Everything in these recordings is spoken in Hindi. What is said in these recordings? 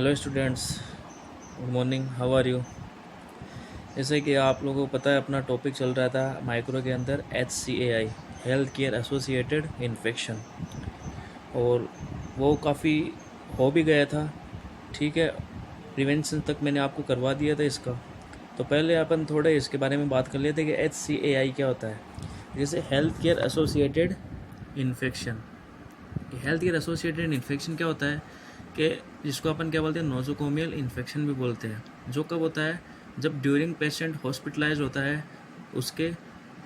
Hello students, good morning, how are you. जैसे कि आप लोगों को पता है, अपना टॉपिक चल रहा था माइक्रो के अंदर HCAI, health care associated infection, और वो काफ़ी हो भी गया था। ठीक है, प्रिवेंशन तक मैंने आपको करवा दिया था इसका। तो पहले अपन थोड़े इसके बारे में बात कर लेते कि HCAI क्या होता है। जैसे health care associated infection, health care associated infection क्या होता है कि जिसको अपन क्या बोलते हैं, नोजोकोमियल इन्फेक्शन भी बोलते हैं। जो कब होता है, जब ड्यूरिंग पेशेंट हॉस्पिटलाइज होता है, उसके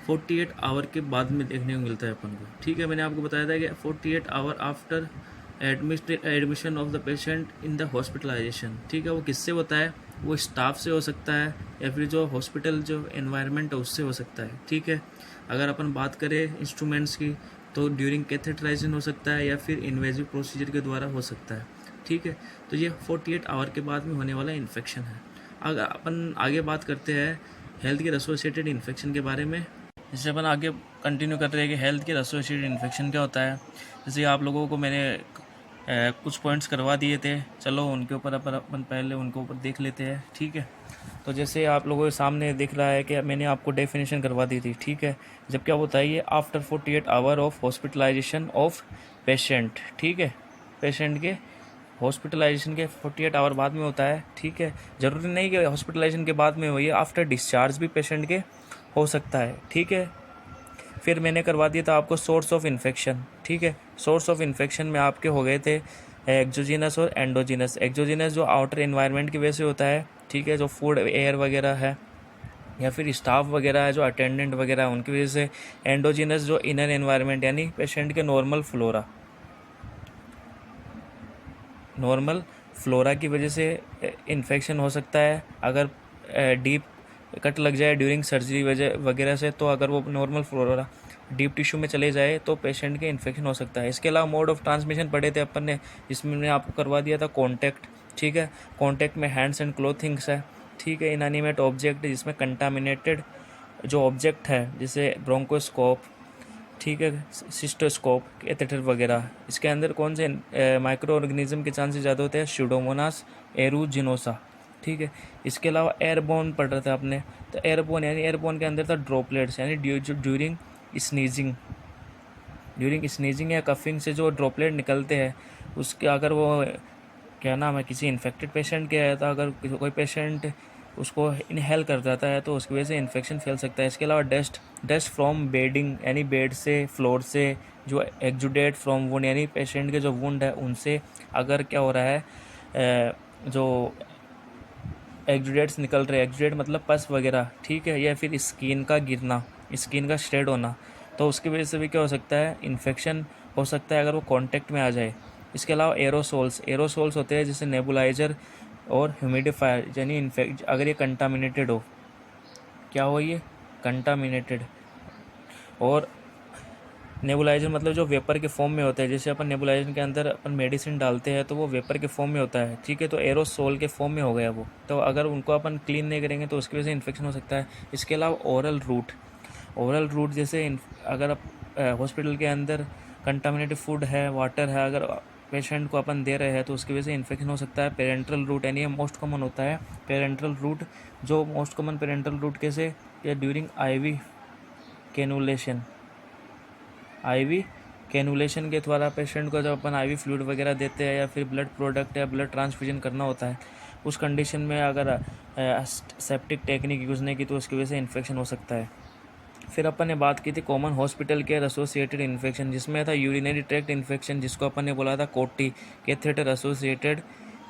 48 आवर के बाद में देखने को मिलता है अपन को। ठीक है, मैंने आपको बताया था कि 48 hour after admission of the patient in the hospitalisation. ठीक है, वो किससे होता है, वो स्टाफ से हो सकता है या फिर जो हॉस्पिटल जो एनवायरनमेंट है उससे हो सकता है। ठीक है, अगर अपन बात करें इंस्ट्रूमेंट्स की, तो ड्यूरिंग कैथेटराइजेशन हो सकता है या फिर इन्वेजिव प्रोसीजर के द्वारा हो सकता है। ठीक है, तो ये 48 आवर के बाद में होने वाला इन्फेक्शन है। अगर अपन आगे बात करते हैं हेल्थ केयर एसोसिएटेड इन्फेक्शन के बारे में, जैसे अपन आगे कंटिन्यू कर रहे हैं कि हेल्थ केयर एसोसिएटेड इन्फेक्शन क्या होता है। जैसे आप लोगों को मैंने कुछ पॉइंट्स करवा दिए थे, चलो उनके ऊपर अपन पहले उनके ऊपर देख लेते हैं। ठीक है, तो जैसे आप लोगों के सामने दिख रहा है कि मैंने आपको डेफिनेशन करवा दी थी। ठीक है, जब क्या होता है, ये after 48 hour of hospitalisation of patient. ठीक है, पेशेंट के हॉस्पिटलाइजेशन के 48 आवर बाद में होता है। ठीक है, ज़रूरी नहीं कि हॉस्पिटलाइजेशन के बाद में हो, ये आफ्टर डिस्चार्ज भी पेशेंट के हो सकता है। ठीक है, फिर मैंने करवा दिया था आपको सोर्स ऑफ इन्फेक्शन। ठीक है, सोर्स ऑफ इन्फेक्शन में आपके हो गए थे एक्जोजिनस और एंडोजिनस। एक्जोजिनस जो आउटर एनवायरनमेंट की वजह से होता है। ठीक है, जो फूड एयर वगैरह है या फिर स्टाफ वगैरह है, जो अटेंडेंट वगैरह है, उनकी वजह से। एंडोजिनस जो इनर एनवायरनमेंट यानी पेशेंट के नॉर्मल फ्लोरा की वजह से इन्फेक्शन हो सकता है। अगर डीप कट लग जाए ड्यूरिंग सर्जरी वजह वगैरह से, तो अगर वो नॉर्मल फ्लोरा डीप टिश्यू में चले जाए तो पेशेंट के इन्फेक्शन हो सकता है। इसके अलावा मोड ऑफ ट्रांसमिशन पढ़े थे अपन ने, जिसमें मैंने आपको करवा दिया था कॉन्टैक्ट। ठीक है, कॉन्टैक्ट में हैंड्स एंड क्लोथिंग्स है। ठीक है, इनएनिमेट ऑब्जेक्ट जिसमें कंटामिनेटेड जो ऑब्जेक्ट है, जैसे ब्रोंकोस्कोप, ठीक है, सिस्टोस्कोप, कैथेटर वगैरह, इसके अंदर कौन से माइक्रो ऑर्गेनिज्म के चांसेस ज़्यादा होते हैं, स्यूडोमोनास एरूजिनोसा। ठीक है, इसके अलावा एयरबोर्न पढ़ रहे थे आपने, तो एयरबोर्न यानी एयरबोर्न के अंदर था ड्रॉपलेट्स, यानी ड्यूरिंग स्नीजिंग या कफिंग से जो ड्रॉपलेट निकलते हैं, उसके अगर वो क्या नाम है, किसी इन्फेक्टेड पेशेंट के है, तो अगर कोई पेशेंट उसको इनहेल कर जाता है तो उसकी वजह से इन्फेक्शन फैल सकता है। इसके अलावा डस्ट फ्रॉम बेडिंग यानी बेड से, फ्लोर से, जो एक्जुडेट फ्रॉम वुंड यानी पेशेंट के जो वुंड है उनसे अगर क्या हो रहा है, जो एक्जुडेट्स निकल रहे हैं, एक्जुडेट मतलब पस वगैरह। ठीक है, या फिर स्किन का गिरना, स्किन का श्रेड होना, तो उसकी वजह से भी क्या हो सकता है, इन्फेक्शन हो सकता है अगर वो कांटेक्ट में आ जाए। इसके अलावा एरोसोल्स होते हैं जैसे नेबुलाइजर और ह्यूमिडिफायर, यानी इन्फेक्ट अगर ये कंटामिनेटेड हो, क्या हो, ये कंटामिनेटेड। और नेबुलाइजर मतलब जो वेपर के फॉर्म में होता है, जैसे अपन नेबुलाइजर के अंदर अपन मेडिसिन डालते हैं तो वो वेपर के फॉर्म में होता है। ठीक है, तो एरोसोल के फॉर्म में हो गया वो, तो अगर उनको अपन क्लीन नहीं करेंगे तो उसकी वजह से इन्फेक्शन हो सकता है। इसके अलावा ओरल रूट जैसे अगर हॉस्पिटल के अंदर कंटामिनेटेड फूड है, वाटर है, अगर पेशेंट को अपन दे रहे हैं तो उसकी वजह से इन्फेक्शन हो सकता है। पेरेंट्रल रूट यानी ये मोस्ट कॉमन होता है, पेरेंट्रल रूट, जो मोस्ट कॉमन पेरेंट्रल रूट कैसे, या ड्यूरिंग आईवी कैनुलेशन के द्वारा पेशेंट को जब अपन आईवी फ्लूइड वगैरह देते हैं या फिर ब्लड प्रोडक्ट या ब्लड ट्रांसफ्यूजन करना होता है, उस कंडीशन में अगर सेप्टिक टेक्निक यूज़ नहीं की तो उसकी वजह से इन्फेक्शन हो सकता है। फिर अपन ने बात की थी common hospital care associated infection, जिसमें था यूरिनरी ट्रैक्ट इन्फेक्शन, जिसको अपन ने बोला था कोटी, catheter associated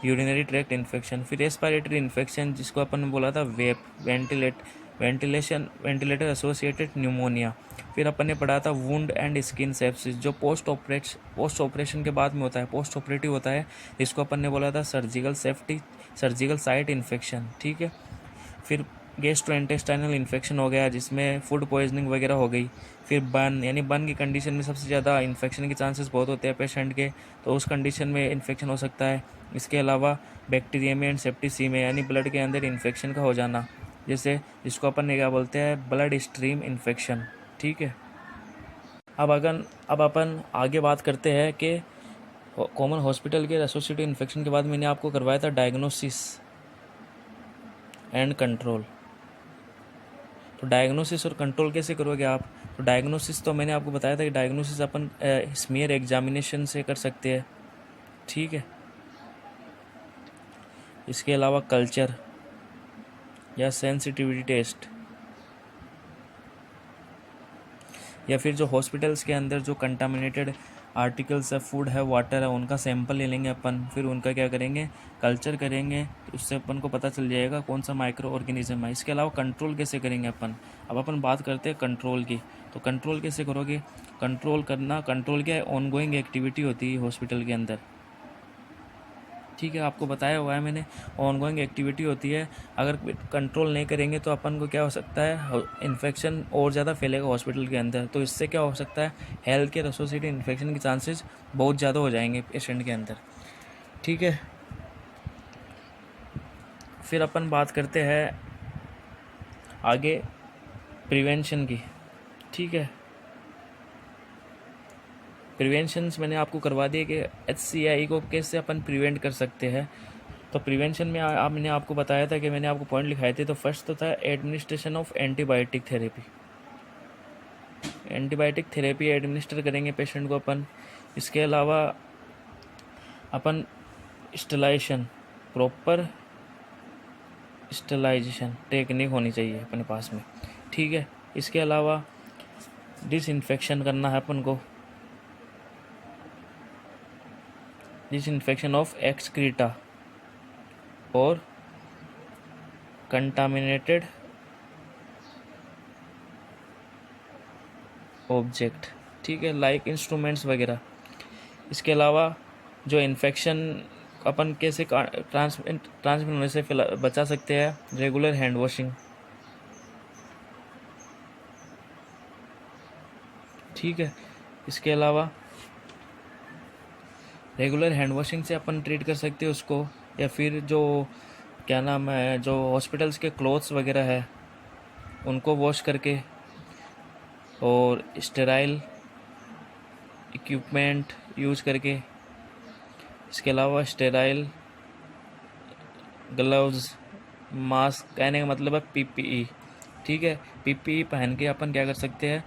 urinary tract infection. फिर रेस्पिरेटरी इन्फेक्शन, जिसको अपन ने बोला था वेंटिलेटर एसोसिएटेड न्यूमोनिया। फिर अपन ने पढ़ा था वुंड एंड स्किन सेप्सिस, जो पोस्ट ऑपरेशन के बाद में होता है, पोस्ट ऑपरेटिव होता है, जिसको अपन ने बोला था सर्जिकल साइट इन्फेक्शन। ठीक है, फिर गैस्ट्रोइंटेस्टाइनल इन्फेक्शन हो गया, जिसमें फूड पॉइजनिंग वगैरह हो गई। फिर बर्न यानी बर्न की कंडीशन में सबसे ज़्यादा इन्फेक्शन के चांसेस बहुत होते हैं पेशेंट के, तो उस कंडीशन में इन्फेक्शन हो सकता है। इसके अलावा बैक्टीरियम एंड सेप्टिसीमिया यानी ब्लड के अंदर इन्फेक्शन का हो जाना, जैसे जिसको अपन ने क्या बोलते हैं, ब्लड स्ट्रीम इन्फेक्शन। ठीक है, अब अपन आगे बात करते हैं कि common hospital care associated infection के बाद मैंने आपको करवाया था डायग्नोसिस एंड कंट्रोल। तो डायग्नोसिस और कंट्रोल कैसे करोगे आप? तो डायग्नोसिस तो मैंने आपको बताया था कि डायग्नोसिस अपन स्मीयर एग्जामिनेशन से कर सकते हैं, ठीक है। इसके अलावा कल्चर या सेंसिटिविटी टेस्ट, या फिर जो हॉस्पिटल्स के अंदर जो कंटामिनेटेड आर्टिकल्स है, फूड है, वाटर है, उनका सैंपल ले लेंगे अपन, फिर उनका क्या करेंगे, कल्चर करेंगे। उससे अपन को पता चल जाएगा कौन सा माइक्रो ऑर्गेनिज्म है। इसके अलावा कंट्रोल कैसे करेंगे अपन? अब अपन बात करते हैं कंट्रोल की। तो कंट्रोल कैसे करोगे? कंट्रोल करना, कंट्रोल क्या है, ऑनगोइंग एक्टिविटी होती है हॉस्पिटल के अंदर, ठीक है, आपको बताया हुआ है मैंने, ऑनगोइंग एक्टिविटी होती है। अगर कंट्रोल नहीं करेंगे तो अपन को क्या हो सकता है, इन्फेक्शन और ज़्यादा फैलेगा हॉस्पिटल के अंदर। तो इससे क्या हो सकता है, हेल्थ केयर एसोसिएटेड इन्फेक्शन के चांसेस बहुत ज़्यादा हो जाएंगे पेशेंट के अंदर, ठीक है। फिर अपन बात करते हैं आगे प्रिवेंशन की, ठीक है। प्रिवेंशंस मैंने आपको करवा दिए कि HCI को कैसे अपन प्रिवेंट कर सकते हैं। तो प्रिवेंशन में मैंने आपको बताया था कि मैंने आपको पॉइंट लिखाए थे। तो फर्स्ट तो था administration of antibiotic therapy. Antibiotic therapy administer करेंगे पेशेंट को अपन। इसके अलावा अपन स्टेलाइजेशन, प्रॉपर स्टेलाइजेशन टेक्निक होनी चाहिए अपने पास में, ठीक है। इसके अलावा डिसइंफेक्शन करना है अपन को, डिसइंफेक्शन ऑफ एक्सक्रीटा और कंटामिनेटेड ऑब्जेक्ट, ठीक है, लाइक इंस्ट्रूमेंट्स वगैरह। इसके अलावा जो इन्फेक्शन अपन कैसे ट्रांसमिट होने से बचा सकते हैं, रेगुलर हैंड वॉशिंग, ठीक है। इसके अलावा रेगुलर हैंड वॉशिंग से अपन ट्रीट कर सकते हैं उसको। या फिर जो क्या नाम है, जो हॉस्पिटल्स के क्लोथ्स वगैरह है उनको वॉश करके, और स्टेराइल इक्विपमेंट यूज करके। इसके अलावा स्टेराइल ग्लव्स, मास्क, कहने का मतलब है PPE, ठीक है। PPE पहन के अपन क्या कर सकते हैं,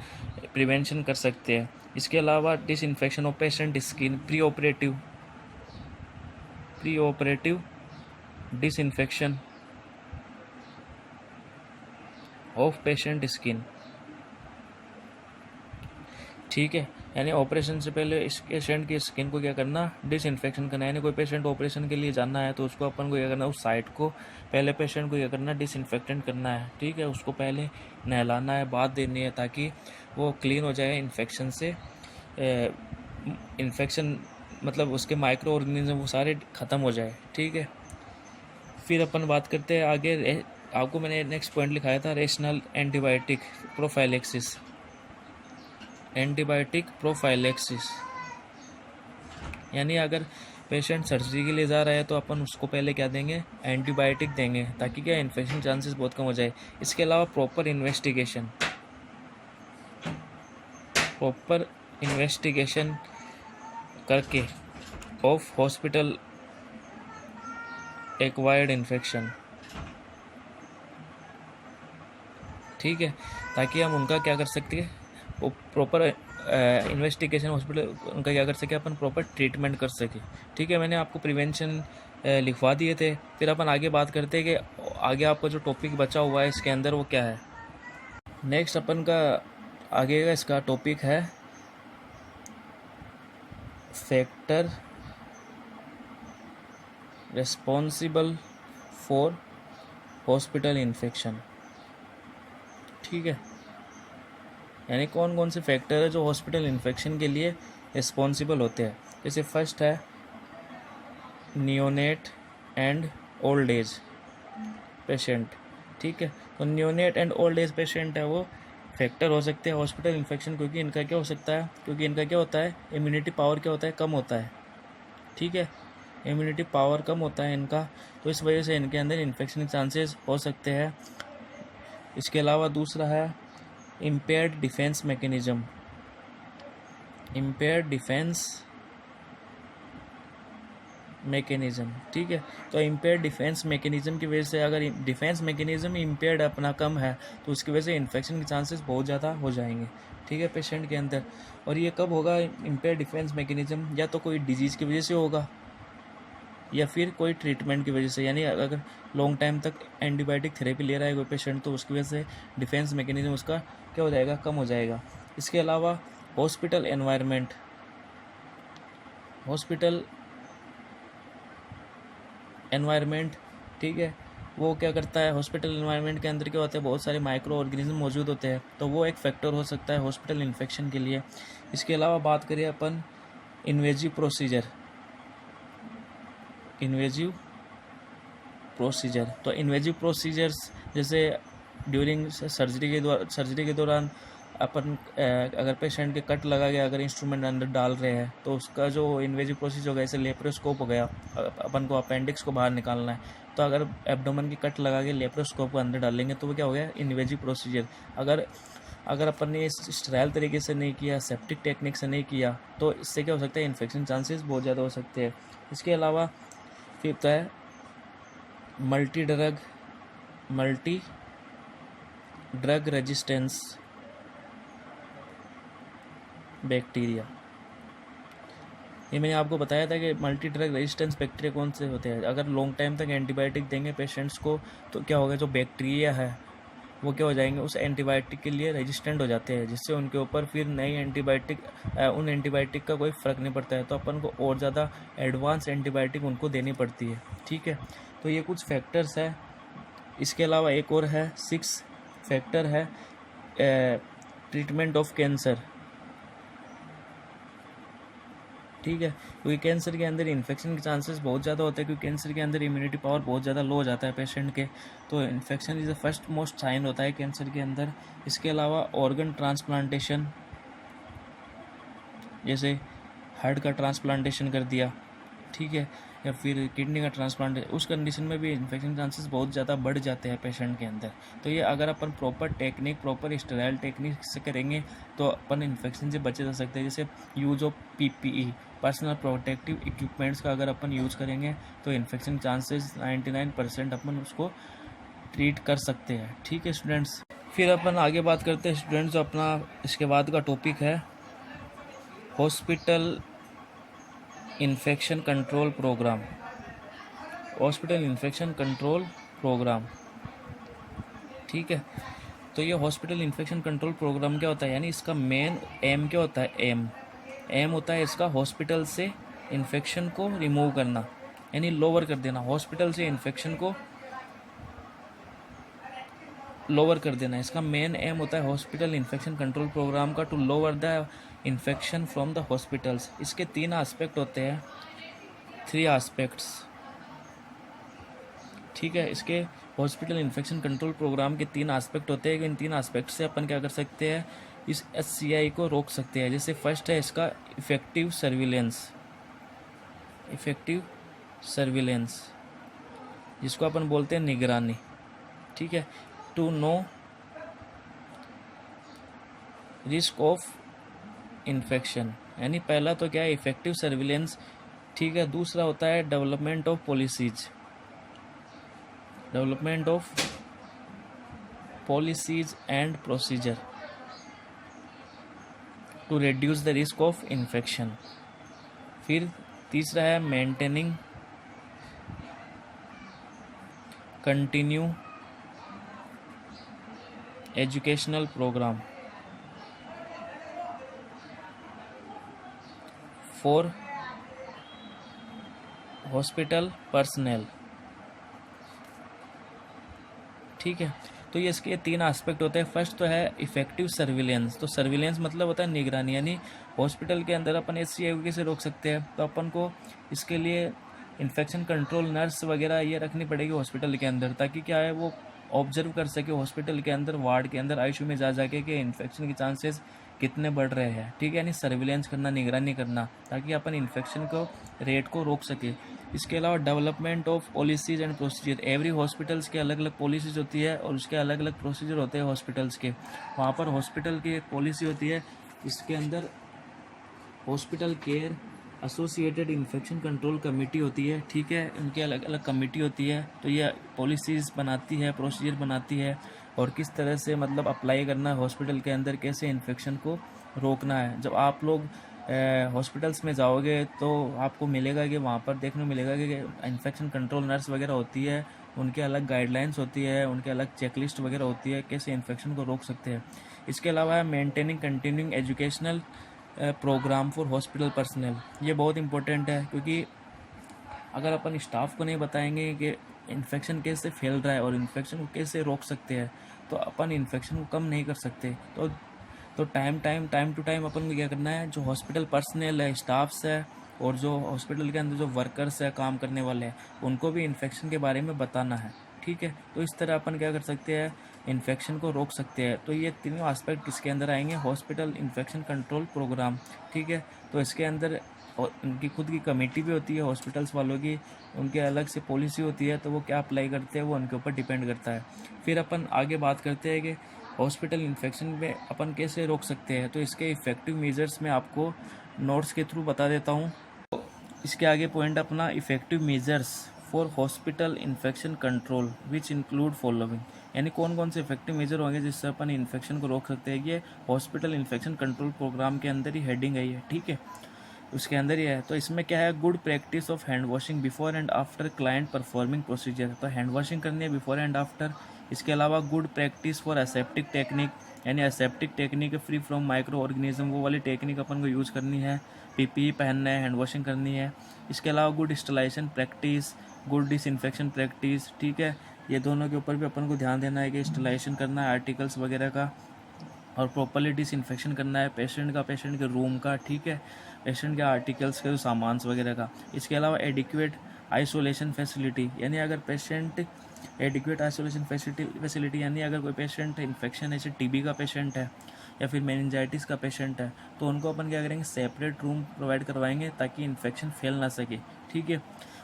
प्रिवेंशन कर सकते हैं। इसके अलावा disinfection of patient skin, pre operative disinfection of patient skin, ठीक है। यानी ऑपरेशन से पहले इस पेशेंट की स्किन को क्या करना, डिसइंफेक्शन करना। यानी कोई पेशेंट ऑपरेशन के लिए जाना है तो उसको अपन को क्या करना, उस साइट को पहले पेशेंट को क्या करना, डिसइंफेक्टेंट करना है, ठीक है। उसको पहले नहलाना है, बात देनी है, ताकि वो क्लीन हो जाए इन्फेक्शन से। इन्फेक्शन मतलब उसके माइक्रो ऑर्गेनिज्म वो सारे ख़त्म हो जाए, ठीक है। फिर अपन बात करते हैं आगे। आपको मैंने नेक्स्ट पॉइंट लिखाया था, rational antibiotic prophylaxis. Antibiotic prophylaxis यानी अगर पेशेंट सर्जरी के लिए जा रहा है तो अपन उसको पहले क्या देंगे, एंटीबायोटिक देंगे, ताकि क्या इन्फेक्शन चांसेस बहुत कम हो जाए। इसके अलावा प्रॉपर इन्वेस्टिगेशन करके ऑफ हॉस्पिटल एक्वायर्ड इन्फेक्शन, ठीक है, ताकि हम उनका क्या कर सकते हैं, वो प्रॉपर इन्वेस्टिगेशन हॉस्पिटल उनका क्या कर सके, अपन प्रॉपर ट्रीटमेंट कर सके, ठीक है। मैंने आपको प्रिवेंशन लिखवा दिए थे। फिर अपन आगे बात करते हैं कि आगे आपका जो टॉपिक बचा हुआ है इसके अंदर वो क्या है। नेक्स्ट अपन का आगे का इसका टॉपिक है factor responsible for hospital infection, ठीक है। यानी कौन कौन से फैक्टर है जो हॉस्पिटल इन्फेक्शन के लिए रिस्पॉन्सिबल होते हैं। जैसे फर्स्ट है neonate and old age patient, ठीक है। तो neonate and old age patient है वो फैक्टर हो सकते हैं हॉस्पिटल इन्फेक्शन, क्योंकि इनका क्या हो सकता है, क्योंकि इनका क्या होता है, इम्यूनिटी पावर क्या होता है, कम होता है, ठीक है। इम्यूनिटी पावर कम होता है इनका, तो इस वजह से इनके अंदर इन्फेक्शन के चांसेस हो सकते हैं। इसके अलावा दूसरा है impaired defence mechanism. Impaired defence mechanism, ठीक है। तो इम्पेयर्ड डिफेंस मैकेनिज्म की वजह से, अगर डिफेंस मैकेनिज्म इम्पेयर्ड अपना कम है तो उसकी वजह से इन्फेक्शन के चांसेस बहुत ज़्यादा हो जाएंगे, ठीक है, पेशेंट के अंदर। और ये कब होगा इम्पेयर्ड डिफेंस मैकेनिज्म? या तो कोई डिजीज़ की वजह से होगा या फिर कोई ट्रीटमेंट की वजह से, यानी अगर लॉन्ग टाइम तक एंटीबायोटिक थेरेपी ले रहा है कोई पेशेंट तो उसकी वजह से डिफेंस मैकेनिज्म उसका क्या हो जाएगा, कम हो जाएगा। इसके अलावा हॉस्पिटल एनवायरनमेंट, हॉस्पिटल एनवायरनमेंट, ठीक है, वो क्या करता है, हॉस्पिटल एनवायरनमेंट के अंदर क्या होता है, बहुत सारे माइक्रो ऑर्गेनिज्म मौजूद होते हैं, तो वो एक फैक्टर हो सकता है हॉस्पिटल इन्फेक्शन के लिए। इसके अलावा बात करें अपन इन्वेजिव प्रोसीजर, इन्वेजिव प्रोसीजर, तो इन्वेजिव प्रोसीजर्स जैसे ड्यूरिंग सर्जरी के दौरान अपन अगर पेशेंट के कट लगा गया, अगर इंस्ट्रूमेंट अंदर डाल रहे हैं तो उसका जो इन्वेजिव प्रोसीजर हो गया, जैसे लेप्रोस्कोप हो गया, अपन को अपेंडिक्स को बाहर निकालना है, तो अगर एब्डोमेन की कट लगा के लेप्रोस्कोप को अंदर डालेंगे तो वो क्या हो गया, इन्वेजिव प्रोसीजर। अगर अपन ने स्टेराइल तरीके से नहीं किया, सेप्टिक टेक्निक से नहीं किया, तो इससे क्या हो सकता है, इन्फेक्शन चांसेस बहुत ज़्यादा हो सकते हैं। इसके अलावा फिफ्थ है मल्टी ड्रग रेजिस्टेंस बैक्टीरिया। ये मैंने आपको बताया था कि मल्टी ड्रग रेजिस्टेंस बैक्टीरिया कौन से होते हैं। अगर लॉन्ग टाइम तक एंटीबायोटिक देंगे पेशेंट्स को तो क्या होगा, जो बैक्टीरिया है वो क्या हो जाएंगे, उस एंटीबायोटिक के लिए रेजिस्टेंट हो जाते हैं, जिससे उनके ऊपर फिर नई एंटीबायोटिक उन एंटीबायोटिक का कोई फ़र्क नहीं पड़ता है, तो अपन को और ज़्यादा एडवांस एंटीबायोटिक उनको देनी पड़ती है, ठीक है। तो ये कुछ फैक्टर्स है। इसके अलावा एक और है, 6 फैक्टर है ट्रीटमेंट ऑफ कैंसर, ठीक है, क्योंकि कैंसर के अंदर इन्फेक्शन के चांसेस बहुत ज़्यादा होते हैं, क्योंकि कैंसर के अंदर इम्यूनिटी पावर बहुत ज़्यादा लो हो जाता है पेशेंट के, तो infection is the first most sign होता है कैंसर के अंदर। इसके अलावा ऑर्गन ट्रांसप्लांटेशन, जैसे हार्ट का ट्रांसप्लांटेशन कर दिया, ठीक है, या फिर किडनी का ट्रांसप्लांट, उस कंडीशन में भी इन्फेक्शन चांसेस बहुत ज़्यादा बढ़ जाते हैं पेशेंट के अंदर। तो ये अगर अपन प्रॉपर स्टेराइल टेक्निक से करेंगे तो अपन इन्फेक्शन से बचे जा सकते हैं। जैसे use of PPE, personal protective equipments का अगर अपन यूज़ करेंगे तो इन्फेक्शन चांसेस 99% अपन उसको ट्रीट कर सकते हैं, ठीक है स्टूडेंट्स। फिर अपन आगे बात करते हैं स्टूडेंट्स, अपना इसके बाद का टॉपिक है hospital infection control programme. Hospital infection control programme, ठीक है। तो ये हॉस्पिटल इन्फेक्शन कंट्रोल प्रोग्राम क्या होता है, यानी इसका मेन एम क्या होता है, एम होता है इसका हॉस्पिटल से इन्फेक्शन को रिमूव करना, यानी लोअर कर देना, हॉस्पिटल से इन्फेक्शन को लोअर कर देना। इसका मेन एम होता है हॉस्पिटल इन्फेक्शन कंट्रोल प्रोग्राम का, to lower the infection from the hospitals. इसके 3 एस्पेक्ट होते हैं, 3 एस्पेक्ट्स, ठीक है। इसके हॉस्पिटल इन्फेक्शन कंट्रोल प्रोग्राम के 3 एस्पेक्ट होते हैं। इन 3 एस्पेक्ट से अपन क्या कर सकते हैं, इस HCI को रोक सकते हैं। जैसे फर्स्ट है इसका इफेक्टिव सर्विलेंस, जिसको अपन बोलते हैं निगरानी, ठीक है, to know risk of infection, यानी पहला तो क्या है इफेक्टिव सर्विलेंस, ठीक है। दूसरा होता है development of policies and procedure to reduce the risk of infection. फिर तीसरा है maintaining continue educational programme for hospital personal, ठीक है। तो ये इसके 3 एस्पेक्ट होते हैं। फर्स्ट तो है इफेक्टिव सर्विलेंस, तो सर्विलेंस मतलब होता है निगरानी, यानी हॉस्पिटल के अंदर अपन HCI कैसे रोक सकते हैं, तो अपन को इसके लिए इन्फेक्शन कंट्रोल नर्स वगैरह ये रखनी पड़ेगी हॉस्पिटल के अंदर, ताकि क्या है वो ऑब्जर्व कर सके हॉस्पिटल के अंदर, वार्ड के अंदर, ICU में जा जाके कि इन्फेक्शन के चांसेस कितने बढ़ रहे हैं, ठीक है, यानी सर्विलेंस करना, निगरानी करना, ताकि अपन इन्फेक्शन को रेट को रोक सके। इसके अलावा development of policies and procedure, every hospitals के अलग अलग पॉलिसीज़ होती है और उसके अलग अलग प्रोसीजर होते हैं हॉस्पिटल्स के। वहाँ पर हॉस्पिटल की एक पॉलिसी होती है, इसके अंदर hospital care associated infection control committee होती है, ठीक है, उनकी अलग अलग कमेटी होती है। तो ये पॉलिसीज़ बनाती है, प्रोसीजर बनाती है, और किस तरह से मतलब अप्लाई करना है हॉस्पिटल के अंदर, कैसे इन्फेक्शन को रोकना है। जब आप लोग हॉस्पिटल्स में जाओगे तो आपको मिलेगा कि वहाँ पर देखने को मिलेगा कि इन्फेक्शन कंट्रोल नर्स वगैरह होती है, उनके अलग गाइडलाइंस होती है, उनके अलग चेकलिस्ट वगैरह होती है, कैसे इन्फेक्शन को रोक सकते हैं। इसके अलावा maintaining continuing educational programme for hospital personal, ये बहुत इंपॉर्टेंट है, क्योंकि अगर अपन स्टाफ को नहीं बताएंगे कि इन्फेक्शन कैसे फैल रहा है और इन्फेक्शन को कैसे रोक सकते हैं, तो अपन इन्फेक्शन को कम नहीं कर सकते। तो टाइम टू टाइम अपन को क्या करना है, जो हॉस्पिटल पर्सनल है, स्टाफ्स है, और जो हॉस्पिटल के अंदर जो वर्कर्स है, काम करने वाले हैं, उनको भी इन्फेक्शन के बारे में बताना है, ठीक है। तो इस तरह अपन क्या कर सकते हैं, इन्फेक्शन को रोक सकते हैं। तो ये तीनों एस्पेक्ट किसके अंदर आएंगे, हॉस्पिटल इन्फेक्शन कंट्रोल प्रोग्राम, ठीक है। तो इसके अंदर और उनकी खुद की कमेटी भी होती है हॉस्पिटल्स वालों की, उनके अलग से पॉलिसी होती है, तो वो क्या अप्लाई करते हैं वो उनके ऊपर डिपेंड करता है। फिर अपन आगे बात करते हैं कि हॉस्पिटल इन्फेक्शन में अपन कैसे रोक सकते हैं। तो इसके इफ़ेक्टिव मेजर्स मैं आपको नोट्स के थ्रू बता देता हूँ। इसके आगे पॉइंट अपना effective measures for hospital infection control which include following, यानी कौन कौन से इफेक्टिव मेजर होंगे जिससे अपन इन्फेक्शन को रोक सकते हैं। ये हॉस्पिटल इन्फेक्शन कंट्रोल प्रोग्राम के अंदर ही हेडिंग है ये, ठीक है, उसके अंदर ही है। तो इसमें क्या है, good practice of hand washing before and after client performing procedure, तो हैंड वॉशिंग करनी है बिफोर एंड आफ्टर। इसके अलावा good practice for aseptic technique, यानी aseptic technique free from micro organism, वो वाली टेक्निक अपन को यूज़ करनी है। पीपीई पहनना है, हैंड वॉशिंग करनी है। इसके अलावा good स्टलाइजेशन practice, good disinfection practice, ठीक है, ये दोनों के ऊपर भी अपन को ध्यान देना है कि स्टलाइजेशन करना है आर्टिकल्स वगैरह का, और प्रॉपरली डिसइंफेक्शन करना है पेशेंट का, पेशेंट के रूम का, ठीक है, पेशेंट के आर्टिकल्स के सामान वगैरह का। इसके अलावा एडिक्वेट आइसोलेशन फैसिलिटी, यानी अगर पेशेंट एडिक्वेट आइसोलेशन फैसिलिटी यानी अगर कोई पेशेंट इन्फेक्शन है, जैसे टीबी का पेशेंट है या फिर मेनिंजाइटिस का पेशेंट है, तो उनको अपन क्या करेंगे, सेपरेट रूम प्रोवाइड करवाएंगे ताकि इन्फेक्शन फैल ना सके, ठीक है।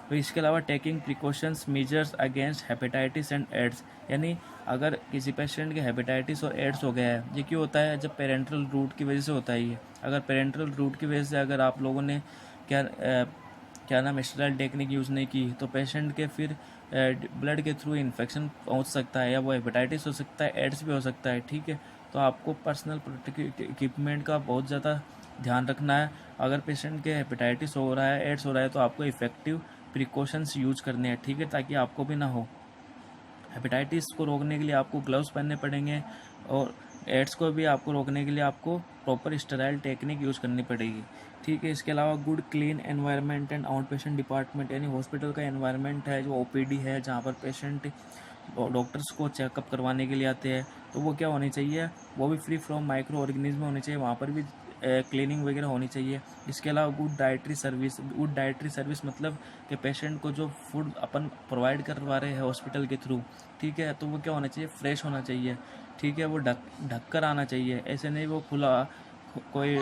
तो इसके अलावा taking precautions measures against hepatitis and AIDS, यानी अगर किसी पेशेंट के हेपेटाइटिस और एड्स हो गया है, ये क्यों होता है, जब पेरेंट्रल रूट की वजह से होता है ये। अगर पेरेंट्रल रूट की वजह से अगर आप लोगों ने क्या नाम स्टेराइल टेक्निक यूज़ नहीं की, तो पेशेंट के फिर ब्लड के थ्रू इन्फेक्शन पहुंच सकता है, या वो हेपेटाइटिस हो सकता है, एड्स भी हो सकता है, ठीक है। तो आपको पर्सनल प्रोटेक्टिव इक्विपमेंट का बहुत ज़्यादा ध्यान रखना है। अगर पेशेंट के हेपेटाइटिस हो रहा है, एड्स हो रहा है, तो आपको इफ़ेक्टिव प्रिकॉशंस यूज करने हैं, ठीक है, ताकि आपको भी ना हो। हेपेटाइटिस को रोकने के लिए आपको ग्लव्स पहनने पड़ेंगे, और एड्स को भी आपको रोकने के लिए आपको प्रॉपर स्टेराइल टेक्निक यूज़ करनी पड़ेगी, ठीक है। इसके अलावा good clean environment and out patient department, यानी हॉस्पिटल का एनवायरनमेंट है, जो ओपीडी है, जहाँ पर पेशेंट डॉक्टर्स को चेकअप करवाने के लिए आते हैं, तो वो क्या होनी चाहिए, वो भी फ्री फ्रॉम माइक्रो ऑर्गेनिज्म होनी चाहिए, वहाँ पर भी क्लीनिंग वगैरह होनी चाहिए। इसके अलावा गुड डाइटरी सर्विस मतलब कि पेशेंट को जो फूड अपन प्रोवाइड करवा रहे हैं हॉस्पिटल के थ्रू, ठीक है, तो वो क्या होना चाहिए, फ्रेश होना चाहिए, ठीक है, वो ढक कर आना चाहिए। ऐसे नहीं वो खुला कोई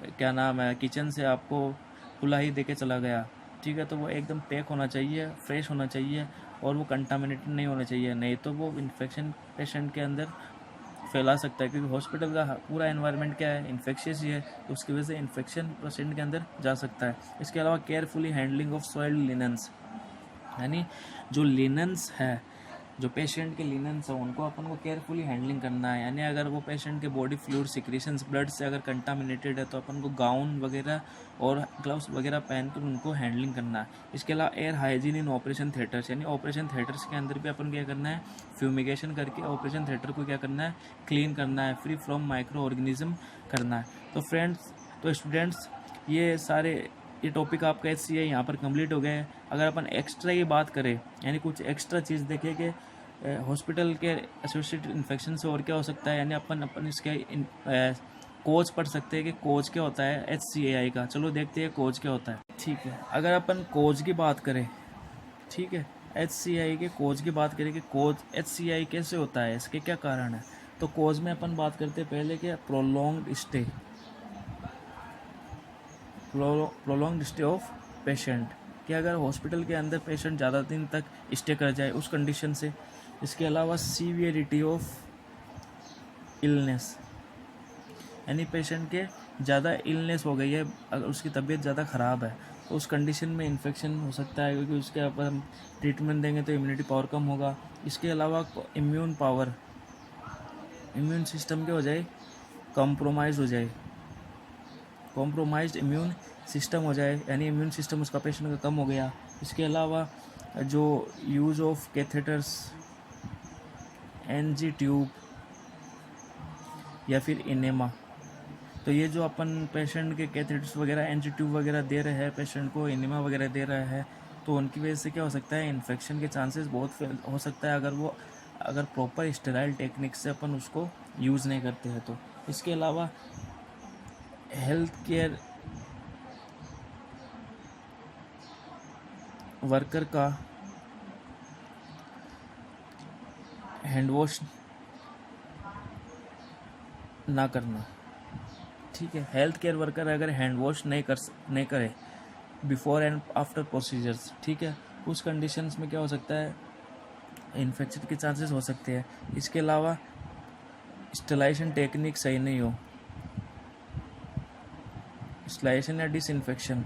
क्या नाम है किचन से आपको खुला ही दे के चला गया, ठीक है, तो वो एकदम पैक होना चाहिए, फ्रेश होना चाहिए, और वो कंटामिनेटेड नहीं होना चाहिए, नहीं तो वो इन्फेक्शन पेशेंट के अंदर फैला सकता है, क्योंकि हॉस्पिटल का पूरा एनवायरनमेंट क्या है, इन्फेक्शियस ही है, तो उसकी वजह से इन्फेक्शन पेशेंट के अंदर जा सकता है। इसके अलावा carefully handling of soiled linens, यानी जो लिनन्स है, जो पेशेंट के लिनन्स है, उनको अपन को केयरफुली हैंडलिंग करना है। यानी अगर वो पेशेंट के बॉडी फ्लूइड सिक्रीशंस ब्लड से अगर कंटामिनेटेड है, तो अपन को गाउन वगैरह और ग्लव्स वगैरह पहन कर उनको हैंडलिंग करना है। इसके अलावा एयर हाइजीन इन ऑपरेशन थिएटर्स, यानी ऑपरेशन थिएटर्स के अंदर भी अपन क्या करना है, फ्यूमिगेशन करके ऑपरेशन थिएटर को क्या करना है, क्लीन करना है, फ्री फ्रॉम माइक्रो ऑर्गेनिज्म करना है। तो फ्रेंड्स, तो स्टूडेंट्स, ये टॉपिक आपका एचसीए यहाँ पर कंप्लीट हो गया है। अगर अपन एक्स्ट्रा की बात करें, यानी कुछ एक्स्ट्रा चीज़ देखें कि हॉस्पिटल के एसोसिएटेड इन्फेक्शन से और क्या हो सकता है, यानी अपन इसके कोच पढ़ सकते हैं कि कोच क्या होता है एचसीएआई का। चलो देखते हैं कोच क्या होता है, ठीक है। अगर अपन कोच की बात करें, ठीक है, एचसीआई के कोच की बात करें कि कोच एचसीआई कैसे होता है, इसके क्या कारण है, तो कोच में अपन बात करते हैं पहले कि प्रोलॉन्ग्ड स्टे ऑफ पेशेंट, कि अगर हॉस्पिटल के अंदर पेशेंट ज़्यादा दिन तक स्टे कर जाए उस कंडीशन से। इसके अलावा सीवियरिटी ऑफ इलनेस, यानी पेशेंट के ज़्यादा इलनेस हो गई है, अगर उसकी तबीयत ज़्यादा ख़राब है तो उस कंडीशन में इन्फेक्शन हो सकता है, क्योंकि उसके ऊपर हम ट्रीटमेंट देंगे तो इम्यूनिटी पावर कम होगा। इसके अलावा इम्यून सिस्टम क्या हो जाए, कॉम्प्रोमाइज़ हो जाए, कॉम्प्रोमाइज्ड इम्यून सिस्टम हो जाए, यानी इम्यून सिस्टम उसका पेशेंट का कम हो गया। इसके अलावा जो use of catheters, NG tube या फिर इनेमा, तो ये जो अपन पेशेंट के कैथेटर्स वगैरह, एनजी ट्यूब वगैरह दे रहे हैं पेशेंट को, इनेमा वगैरह दे रहा है, तो उनकी वजह से क्या हो सकता है, इन्फेक्शन के चांसेस बहुत हो सकता है, अगर प्रॉपर स्टेराइल टेक्निक से अपन उसको यूज़ नहीं करते हैं तो। इसके अलावा हेल्थ केयर वर्कर का हैंड वॉश ना करना, ठीक है। हेल्थ केयर वर्कर अगर हैंड वॉश नहीं करे बिफोर एंड आफ्टर प्रोसीजर्स, ठीक है, उस कंडीशंस में क्या हो सकता है, इन्फेक्शन के चांसेस हो सकते हैं। इसके अलावा स्टेलाइजेशन टेक्निक सही नहीं हो, स्टेलाइजेशन या डिसइंफेक्शन,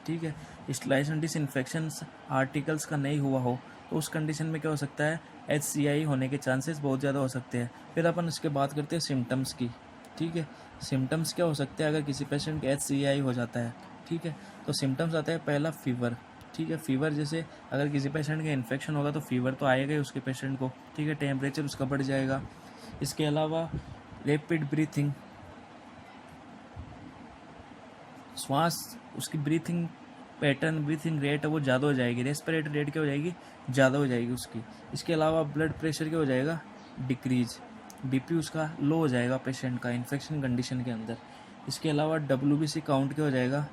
ठीक है, स्टेलाइजेशन डिसइंफेक्शन आर्टिकल्स का नहीं हुआ हो, तो उस कंडीशन में क्या हो सकता है, HCI होने के चांसेस बहुत ज़्यादा हो सकते हैं। फिर अपन इसके बात करते हैं सिम्टम्स की, ठीक है। सिम्टम्स क्या हो सकते हैं अगर किसी पेशेंट के HCI हो जाता है, ठीक है, तो सिम्टम्स आता है पहला फीवर, ठीक है। फीवर जैसे अगर किसी पेशेंट का इन्फेक्शन होगा तो फीवर तो आएगा ही उसके पेशेंट को, ठीक है, टेम्परेचर उसका बढ़ जाएगा। इसके अलावा रैपिड ब्रीथिंग, श्वास उसकी ब्रीथिंग पैटर्न, ब्रीथिंग रेट है वो ज़्यादा हो जाएगी, रेस्पिरेटरी रेट क्या हो जाएगी, ज़्यादा हो जाएगी उसकी। इसके अलावा ब्लड प्रेशर क्या हो जाएगा, डिक्रीज, BP उसका लो हो जाएगा पेशेंट का इन्फेक्शन कंडीशन के अंदर। इसके अलावा WBC काउंट क्या हो जाएगा,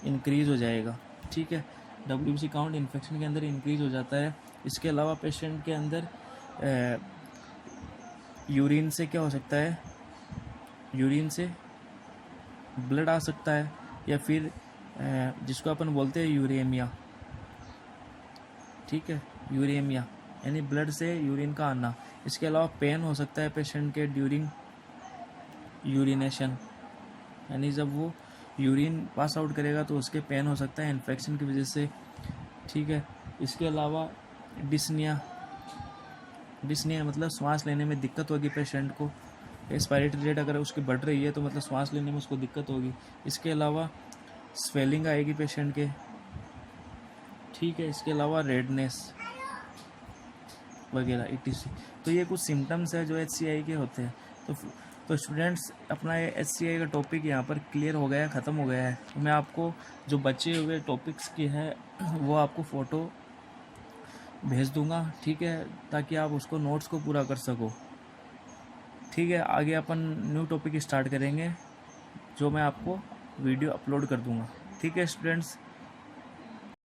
इंक्रीज़ हो जाएगा, ठीक है। WBC काउंट इन्फेक्शन के अंदर इंक्रीज़ हो जाता है। इसके अलावा पेशेंट के अंदर यूरिन से क्या हो सकता है, यूरिन से ब्लड आ सकता है, या फिर जिसको अपन बोलते हैं यूरेमिया, ठीक है, यूरेमिया यानी ब्लड से यूरिन का आना। इसके अलावा पेन हो सकता है पेशेंट के ड्यूरिंग यूरिनेशन, यानी जब वो यूरिन पास आउट करेगा तो उसके पेन हो सकता है इन्फेक्शन की वजह से, ठीक है। इसके अलावा डिस्निया मतलब सांस लेने में दिक्कत होगी पेशेंट को, रेस्पिरेटरी रेट अगर उसकी बढ़ रही है तो मतलब सांस लेने में उसको दिक्कत होगी। इसके अलावा स्वेलिंग आएगी पेशेंट के, ठीक है। इसके अलावा रेडनेस वगैरह etc। तो ये कुछ सिम्टम्स है जो HCI के होते हैं। तो स्टूडेंट्स, अपना ये HCI का टॉपिक यहाँ पर क्लियर हो गया है, ख़त्म हो गया है। तो मैं आपको जो बचे हुए टॉपिक्स की है वो आपको फ़ोटो भेज दूँगा, ठीक है, ताकि आप उसको नोट्स को पूरा कर सको, ठीक है। आगे अपन न्यू टॉपिक स्टार्ट करेंगे जो मैं आपको वीडियो अपलोड कर दूँगा, ठीक है स्टूडेंट्स।